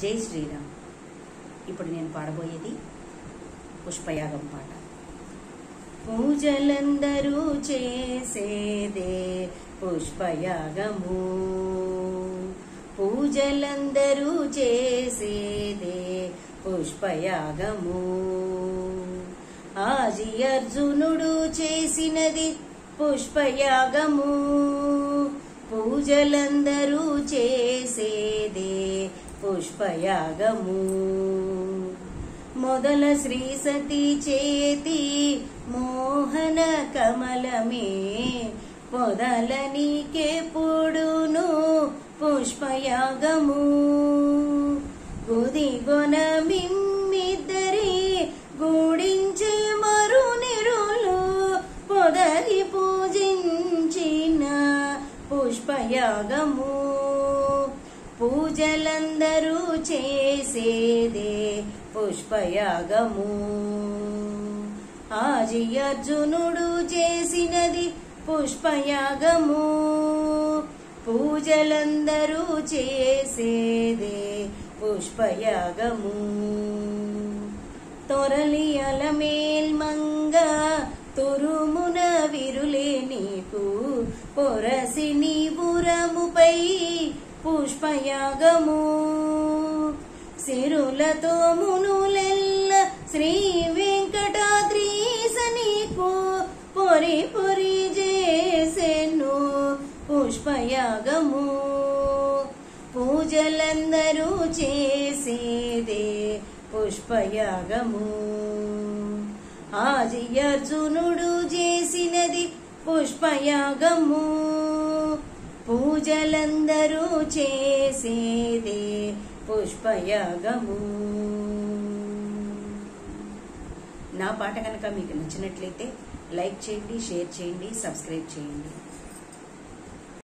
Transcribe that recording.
జై శ్రీరామ్. ఇప్పుడు నేను పాడబోయేది పుష్పయాగం పాట. పూజలందరూ చేసేదే పుష్పయాగము, పూజలందరూ చేసేదే పుష్పయాగము. ఆది అర్జునుడు చేసినది పుష్పయాగము, పూజలందరూ చేసేదే పుష్పయాగము. మొదల శ్రీ సతీ చేతి మోహన కమలమే పొదల నీకెప్పుడును పుష్పయాగము. గుదిగొన మిమ్మిద్దరి గూడించే మరునిరులు పొదరి పూజించిన పుష్పయాగము. పూజలందరూ చేసేదే పుష్పయాగము. ఆది అర్జునుడు చేసినది పుష్పయాగము, పూజలందరూ చేసేదే పుష్పయాగము. తొరలి అలమేల్ మంగ తురుమున విరులే నీకు పొరసి నీ పురముపై పుష్పయాగము. సిరులతో మునులెల్ల శ్రీ వెంకటాద్రీశ నీకు పొరి పొరి చేసెను పుష్పయాగము. పూజలందరూ చేసేదే పుష్పయాగము. ఆది అర్జునుడు చేసినది పుష్పయాగము, పూజలందరూ చేసేదే పుష్పయాగము. నా పాట కనుక మీకు నచ్చినట్లయితే లైక్ చేయండి, షేర్ చేయండి, సబ్స్క్రైబ్ చేయండి.